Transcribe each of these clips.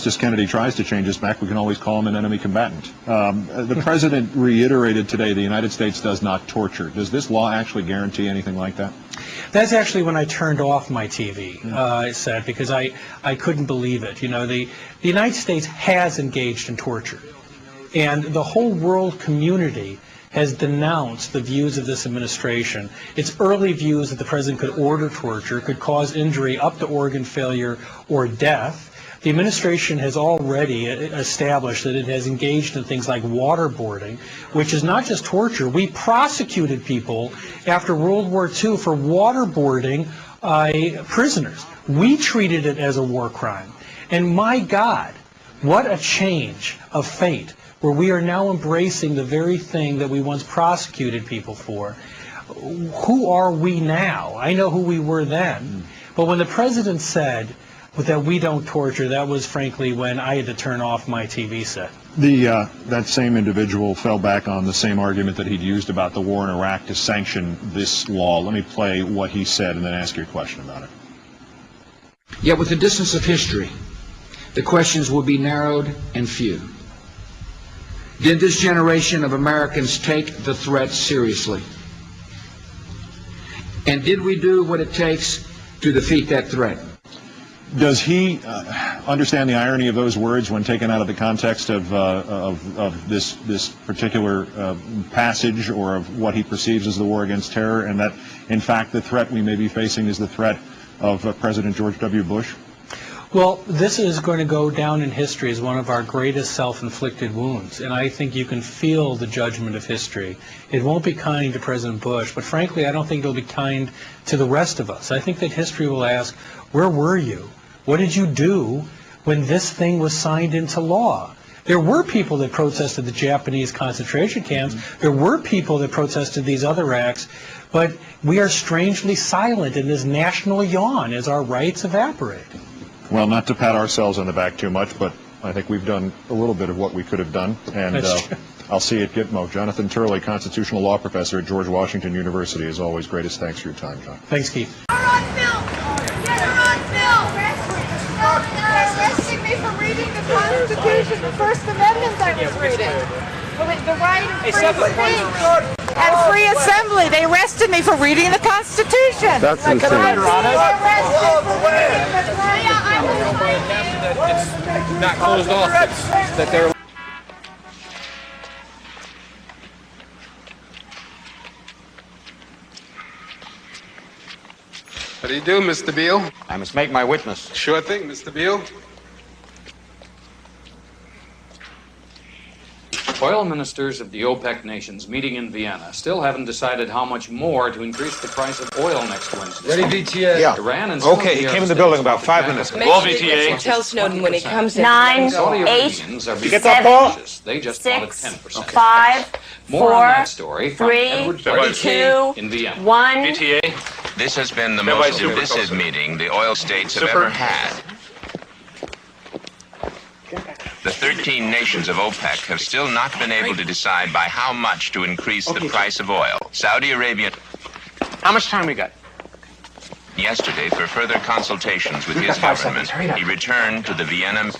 Justice Kennedy tries to change us back, we can always call him an enemy combatant. The president reiterated today the United States does not torture. Does this law actually guarantee anything like that? That's actually when I turned off my TV, I said, because I couldn't believe it. You know, the United States has engaged in torture, and the whole world community has denounced the views of this administration. Its early views that the president could order torture, could cause injury up to organ failure or death. The administration has already established that it has engaged in things like waterboarding, which is not just torture. We prosecuted people after World War II for waterboarding prisoners. We treated it as a war crime. And my God, what a change of fate, where we are now embracing the very thing that we once prosecuted people for. Who are we now? I know who we were then. But when the president said that we don't torture, that was frankly when I had to turn off my TV set. That same individual fell back on the same argument that he'd used about the war in Iraq to sanction this law. Let me play what he said and then ask you a question about it. Yet with the distance of history, the questions will be narrowed and few. Did this generation of Americans take the threat seriously? And did we do what it takes to defeat that threat? Does he understand the irony of those words when taken out of the context of this particular passage, or of what he perceives as the war against terror, and that in fact the threat we may be facing is the threat of President George W. Bush? Well, this is going to go down in history as one of our greatest self-inflicted wounds, and I think you can feel the judgment of history. It won't be kind to President Bush, but frankly, I don't think it'll be kind to the rest of us. I think that history will ask, where were you? What did you do when this thing was signed into law? There were people that protested the Japanese concentration camps. There were people that protested these other acts, but we are strangely silent in this national yawn as our rights evaporate. Well, not to pat ourselves on the back too much, but I think we've done a little bit of what we could have done. And I'll see you at Gitmo. Jonathan Turley, constitutional law professor at George Washington University. As always, greatest thanks for your time, John. Thanks, Keith. They're on film! They're on film! They're arresting me for reading the Constitution, the First Amendment I was reading. The right of free speech and free assembly. They arrested me for reading the Constitution. That's insane. It's not closed off. That they're. How do you do, Mr. Beale? I must make my witness. Sure thing, Mr. Beale. Oil ministers of the OPEC nations meeting in Vienna still haven't decided how much more to increase the price of oil next Wednesday. Ready, VTA? Yeah. Iran and okay, he came in the building about 5 minutes ago. Well, VTA. Tell Snowden when he comes in. 9, 8, 7, They just 6, 10%. 5, More on 4, that story from 3, Edward Berry 2, in Vienna. 1. VTA. This has been the most divisive meeting the oil states have ever had. The 13 nations of OPEC have still not been able to decide by how much to increase the price of oil. Saudi Arabia... How much time we got? Yesterday, for further consultations with his government, he returned to the Vienna...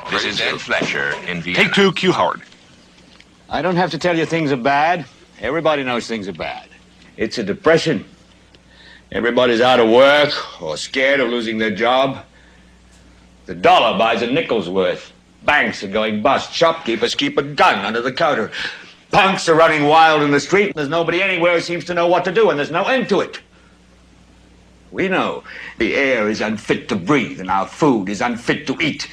This is Ed Fletcher in Vienna. Take 2, Q Howard. I don't have to tell you things are bad. Everybody knows things are bad. It's a depression. Everybody's out of work or scared of losing their job. The dollar buys a nickel's worth. Banks are going bust. Shopkeepers keep a gun under the counter. Punks are running wild in the street. There's nobody anywhere who seems to know what to do, and there's no end to it. We know the air is unfit to breathe and our food is unfit to eat.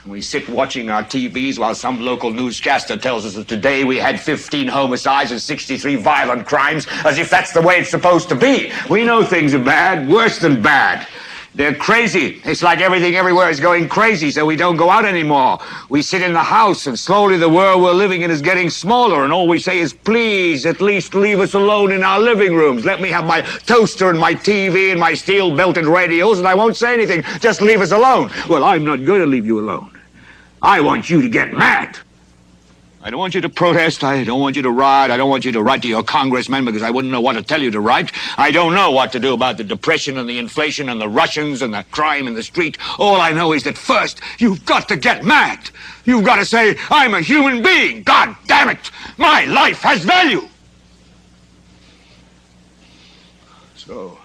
We sit watching our TVs while some local newscaster tells us that today we had 15 homicides and 63 violent crimes, as if that's the way it's supposed to be. We know things are bad, worse than bad. They're crazy. It's like everything everywhere is going crazy, so we don't go out anymore. We sit in the house, and slowly the world we're living in is getting smaller, and all we say is, please, at least leave us alone in our living rooms. Let me have my toaster and my TV and my steel-belted radios, and I won't say anything. Just leave us alone. Well, I'm not going to leave you alone. I want you to get mad. I don't want you to protest. I don't want you to riot. I don't want you to write to your congressman because I wouldn't know what to tell you to write. I don't know what to do about the depression and the inflation and the Russians and the crime in the street. All I know is that first, you've got to get mad. You've got to say, I'm a human being. God damn it. My life has value. So,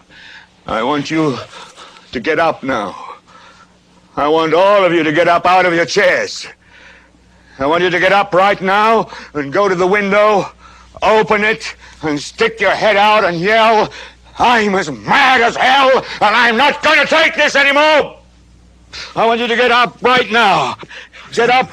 I want you to get up now. I want all of you to get up out of your chairs. I want you to get up right now and go to the window, open it, and stick your head out and yell, I'm as mad as hell, and I'm not going to take this anymore. I want you to get up right now. Get up,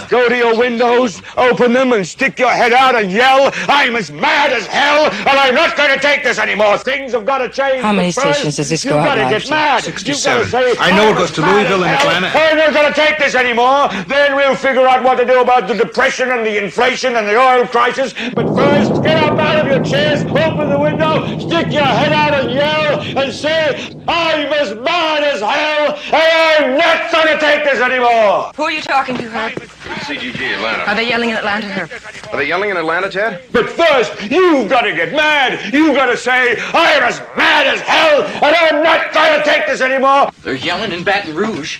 go to your windows, open them, and stick your head out and yell, I'm as mad as hell, and I'm not going to take this anymore. Things have got to change. How many stations does this go out? You've got to get mad. 67. Say, I know it goes to Louisville and Atlanta. I'm not going to take this anymore. Then we'll figure out what to do about the depression and the inflation and the oil crisis. But first, get up out of your chairs, open the window, stick your head out and yell, and say, I'm as mad as hell, and I'm not going to take this anymore. Who are you talking to, Herb? CGG, Atlanta. Are they yelling in Atlanta, Herb? Are they yelling in Atlanta, Ted? But first, you've got to get mad. You've got to say, I'm as mad as hell, and I'm not going to take this anymore. They're yelling in Baton Rouge.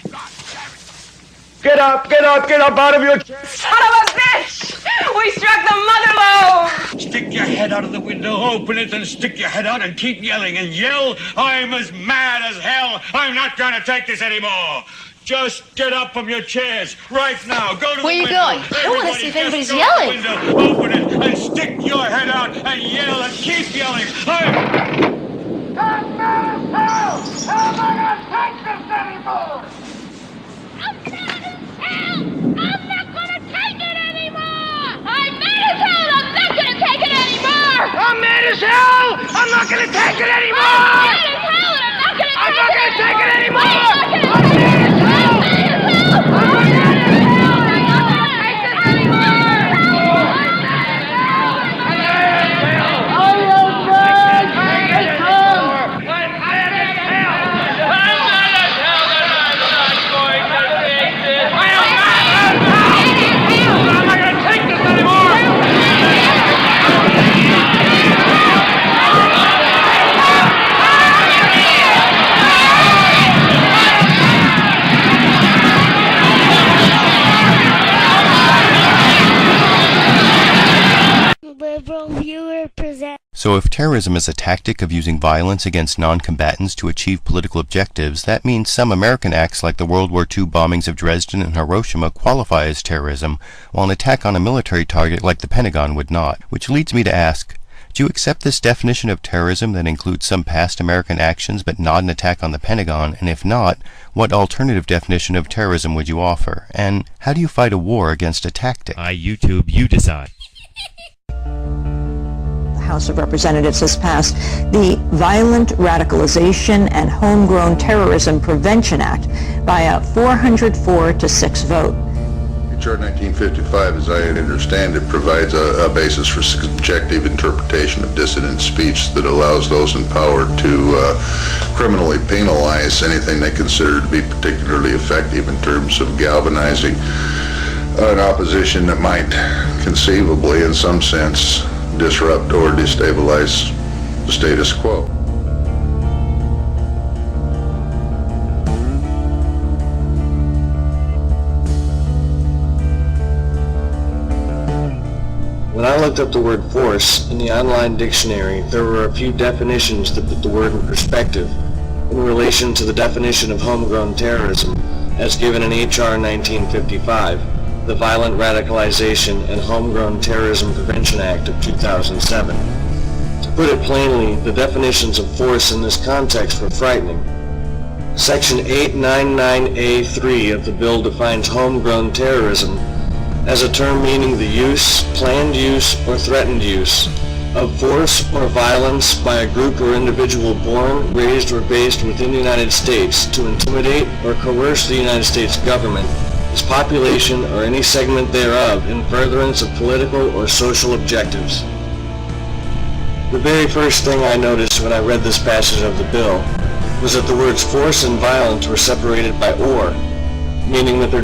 Get up out of your chair. Son of a bitch! We struck the mother lode! Stick your head out of the window, open it, and stick your head out and keep yelling and yell, I'm as mad as hell. I'm not going to take this anymore. Just get up from your chairs right now. Go to Where the you window. going? I want to see if anybody's Just go yelling. to the window, open it, and stick your head out and yell and keep yelling. I'm not gonna take it anymore! I'm mad as hell! I'm not gonna take it anymore! I'm mad as hell! I'm not gonna take it anymore! I'm mad as hell! I'm not gonna take it anymore! I'm mad as hell! I'm mad as hell! I'm not gonna take this anymore! So if terrorism is a tactic of using violence against non-combatants to achieve political objectives, that means some American acts like the World War II bombings of Dresden and Hiroshima qualify as terrorism, while an attack on a military target like the Pentagon would not. Which leads me to ask, do you accept this definition of terrorism that includes some past American actions but not an attack on the Pentagon? And if not, what alternative definition of terrorism would you offer? And how do you fight a war against a tactic? YouTube, you decide. House of Representatives has passed the Violent Radicalization and Homegrown Terrorism Prevention Act by a 404-6 vote. H.R. 1955, as I understand it, provides a basis for subjective interpretation of dissident speech that allows those in power to criminally penalize anything they consider to be particularly effective in terms of galvanizing an opposition that might conceivably, in some sense, disrupt or destabilize the status quo. When I looked up the word force in the online dictionary, there were a few definitions that put the word in perspective in relation to the definition of homegrown terrorism as given in H.R. 1955. The Violent Radicalization and Homegrown Terrorism Prevention Act of 2007. To put it plainly, the definitions of force in this context were frightening. Section 899A3 of the bill defines homegrown terrorism as a term meaning the use, planned use, or threatened use of force or violence by a group or individual born, raised, or based within the United States to intimidate or coerce the United States government, its population, or any segment thereof in furtherance of political or social objectives. The very first thing I noticed when I read this passage of the bill was that the words force and violence were separated by or, meaning that they're